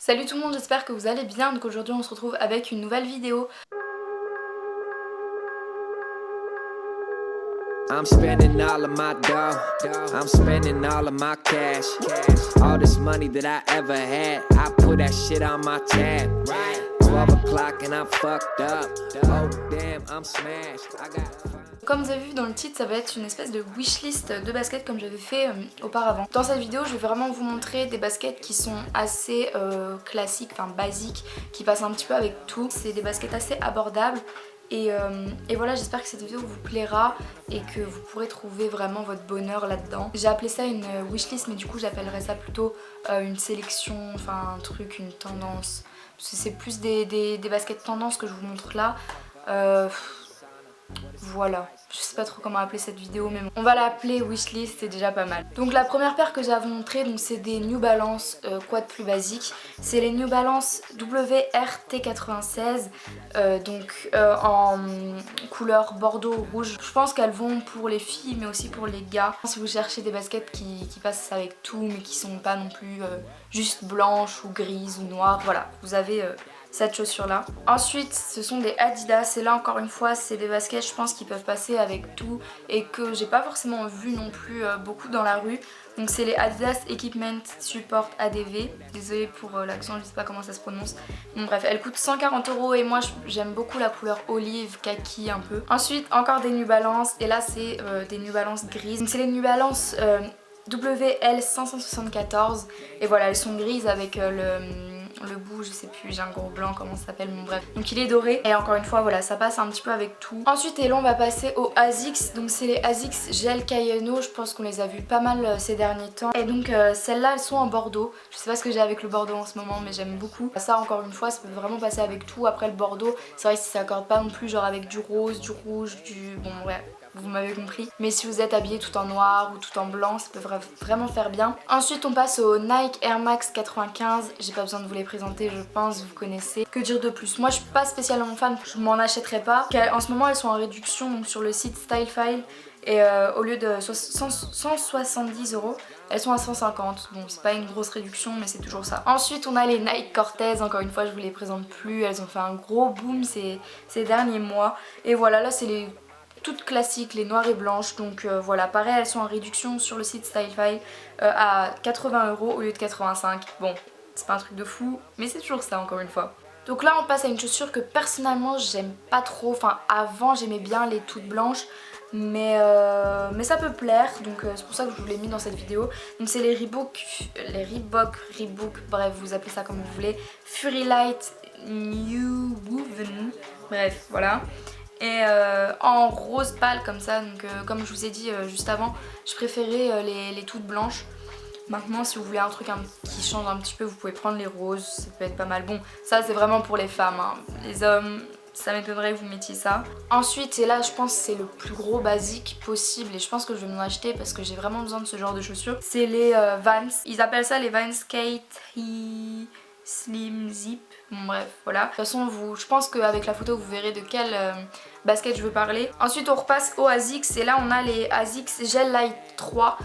Salut tout le monde, j'espère que vous allez bien. Donc aujourd'hui on se retrouve avec une nouvelle vidéo. I'm spending all of my dough. I'm spending all of my cash. All this money that I ever had, I put that shit on my tab. 12 o'clock and I'm fucked up. Oh damn, I'm smashed. I got. Comme vous avez vu dans le titre, ça va être une espèce de wishlist de baskets comme j'avais fait auparavant. Dans cette vidéo, je vais vraiment vous montrer des baskets qui sont assez classiques, enfin basiques, qui passent un petit peu avec tout. C'est des baskets assez abordables. Et voilà, j'espère que cette vidéo vous plaira et que vous pourrez trouver vraiment votre bonheur là-dedans. J'ai appelé ça une wishlist, mais du coup j'appellerais ça plutôt une sélection, enfin un truc, une tendance. Parce que c'est plus des baskets tendance que je vous montre là. Voilà, je sais pas trop comment appeler cette vidéo, mais bon. On va l'appeler wishlist, c'est déjà pas mal. Donc la première paire que j'ai à vous montrer, c'est des New Balance, quoi de plus basique. C'est les New Balance WRT96, en couleur bordeaux rouge. Je pense qu'elles vont pour les filles mais aussi pour les gars. Si vous cherchez des baskets qui passent avec tout mais qui sont pas non plus juste blanches ou grises ou noires, voilà, vous avez cette chaussure là. Ensuite ce sont des Adidas et là encore une fois c'est des baskets je pense qui peuvent passer avec tout et que j'ai pas forcément vu non plus beaucoup dans la rue. Donc c'est les Adidas Equipment Support ADV. Désolée pour l'accent, je sais pas comment ça se prononce. Bon bref, elle coûte 140 € et moi j'aime beaucoup la couleur olive, kaki un peu. Ensuite encore des New Balance et là c'est des New Balance grises. Donc c'est les New Balance WL574 et voilà elles sont grises avec le bout, je sais plus, j'ai un gros blanc, comment ça s'appelle, bon bref. Donc il est doré et encore une fois voilà ça passe un petit peu avec tout. Ensuite et là on va passer aux ASICS, donc c'est les ASICS Gel Cayeno, je pense qu'on les a vus pas mal ces derniers temps. Et donc celles-là elles sont en bordeaux, je sais pas ce que j'ai avec le bordeaux en ce moment mais j'aime beaucoup. Ça encore une fois ça peut vraiment passer avec tout. Après le bordeaux c'est vrai que ça s'accorde pas non plus genre avec du rose, du rouge, du... bon ouais. Vous m'avez compris. Mais si vous êtes habillé tout en noir ou tout en blanc, ça peut vraiment faire bien. Ensuite on passe au Nike Air Max 95. J'ai pas besoin de vous les présenter, je pense, vous connaissez. Que dire de plus? Moi je suis pas spécialement fan, je m'en achèterai pas. En ce moment elles sont en réduction donc sur le site Stylefile. Et au lieu de 170 €, elles sont à 150. Bon c'est pas une grosse réduction mais c'est toujours ça. Ensuite on a les Nike Cortez, encore une fois je vous les présente plus. Elles ont fait un gros boom ces derniers mois. Et voilà, là c'est les toutes classiques, les noires et blanches. Donc voilà, pareil elles sont en réduction sur le site Stylefile à 80 € au lieu de 85. Bon c'est pas un truc de fou mais c'est toujours ça encore une fois. Donc là on passe à une chaussure que personnellement j'aime pas trop. Enfin avant j'aimais bien les toutes blanches mais ça peut plaire donc c'est pour ça que je vous l'ai mis dans cette vidéo. Donc c'est les Reebok, bref vous appelez ça comme vous voulez, Fury Light New Woven, bref voilà. Et en rose pâle comme ça, donc comme je vous ai dit juste avant, je préférais les toutes blanches. Maintenant si vous voulez un truc qui change un petit peu, vous pouvez prendre les roses, ça peut être pas mal. Bon ça c'est vraiment pour les femmes, hein. Les hommes ça m'étonnerait que vous mettiez ça. Ensuite et là je pense que c'est le plus gros basique possible et je pense que je vais m'en acheter parce que j'ai vraiment besoin de ce genre de chaussures. C'est les Vans, ils appellent ça les Vans Skate Slim Zip. Bon bref voilà. De toute façon je pense qu'avec la photo vous verrez de quelle basket je veux parler. Ensuite on repasse aux ASICS et là on a les ASICS Gel Light 3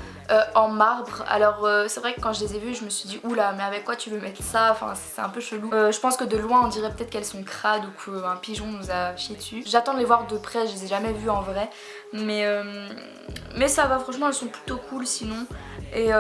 en marbre. Alors c'est vrai que quand je les ai vues je me suis dit oula mais avec quoi tu veux mettre ça, enfin c'est un peu chelou. Je pense que de loin on dirait peut-être qu'elles sont crades ou qu'un pigeon nous a chié dessus. J'attends de les voir de près, je les ai jamais vues en vrai. Mais ça va, franchement elles sont plutôt cool sinon. Et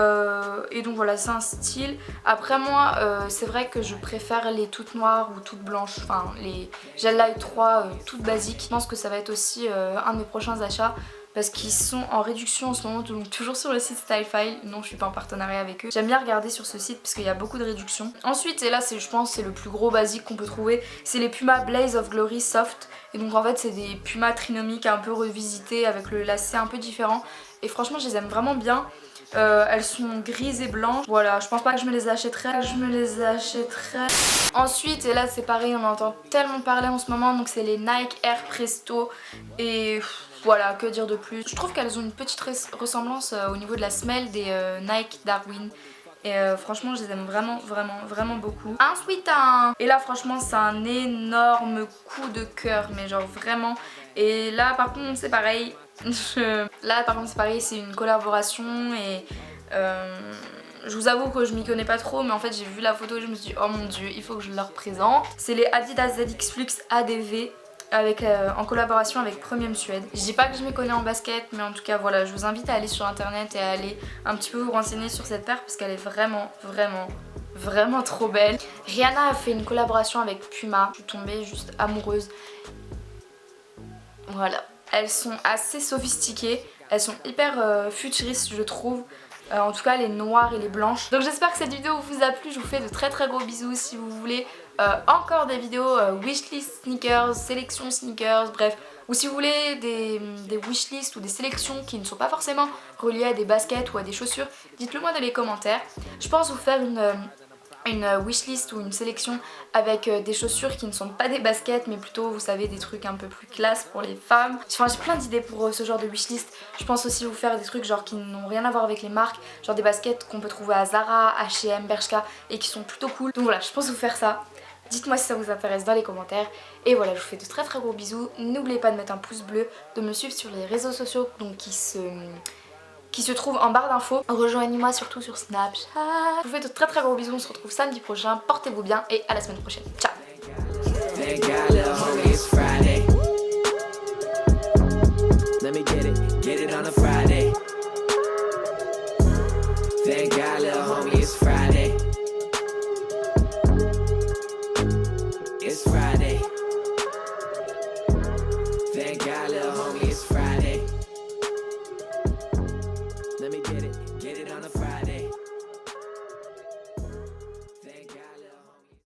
donc voilà c'est un style. Après moi c'est vrai que je préfère les toutes noires ou toutes blanches, enfin les Gel Light 3 toutes basiques. Je pense que ça va être aussi un de mes prochains achats parce qu'ils sont en réduction en ce moment, donc toujours sur le site Stylefile. Non je suis pas en partenariat avec eux. J'aime bien regarder sur ce site parce qu'il y a beaucoup de réductions. Ensuite et là je pense c'est le plus gros basique qu'on peut trouver, c'est les Puma Blaze of Glory Soft. Et donc en fait c'est des Puma trinomiques un peu revisités avec le lacet un peu différent. Et franchement je les aime vraiment bien. Elles sont grises et blanches. Voilà, je pense pas que je me les achèterai. Ensuite, et là c'est pareil, on entend tellement parler en ce moment. Donc c'est les Nike Air Presto. Et voilà, que dire de plus. Je trouve qu'elles ont une petite ressemblance au niveau de la semelle des Nike Darwin. Et franchement je les aime vraiment beaucoup. Ensuite et là franchement c'est un énorme coup de cœur, mais genre vraiment. Et là par contre c'est pareil. Là par contre c'est pareil, c'est une collaboration et je vous avoue que je m'y connais pas trop, mais en fait j'ai vu la photo et je me suis dit oh mon dieu, il faut que je leur présente. C'est les Adidas ZX Flux ADV avec, en collaboration avec Premium Suede. Je dis pas que je m'y connais en basket, mais en tout cas voilà, je vous invite à aller sur internet et à aller un petit peu vous renseigner sur cette paire parce qu'elle est vraiment trop belle. Rihanna a fait une collaboration avec Puma, je suis tombée juste amoureuse. Voilà, elles sont assez sophistiquées, elles sont hyper futuristes je trouve. En tout cas les noires et les blanches. Donc j'espère que cette vidéo vous a plu, je vous fais de très gros bisous. Si vous voulez encore des vidéos wishlist sneakers, sélection sneakers, bref. Ou si vous voulez des wishlists ou des sélections qui ne sont pas forcément reliées à des baskets ou à des chaussures, dites-le moi dans les commentaires. Je pense vous faire une wishlist ou une sélection avec des chaussures qui ne sont pas des baskets mais plutôt vous savez des trucs un peu plus classe pour les femmes. Enfin j'ai plein d'idées pour ce genre de wishlist. Je pense aussi vous faire des trucs genre qui n'ont rien à voir avec les marques, genre des baskets qu'on peut trouver à Zara, H&M, Bershka et qui sont plutôt cool. Donc voilà, je pense vous faire ça. Dites-moi si ça vous intéresse dans les commentaires. Et voilà, je vous fais de très gros bisous. N'oubliez pas de mettre un pouce bleu, de me suivre sur les réseaux sociaux donc qui se trouve en barre d'infos. Rejoignez-moi surtout sur Snapchat. Je vous fais de très gros bisous, on se retrouve samedi prochain. Portez-vous bien et à la semaine prochaine. Ciao. Let me get it on a Friday. Thank God, little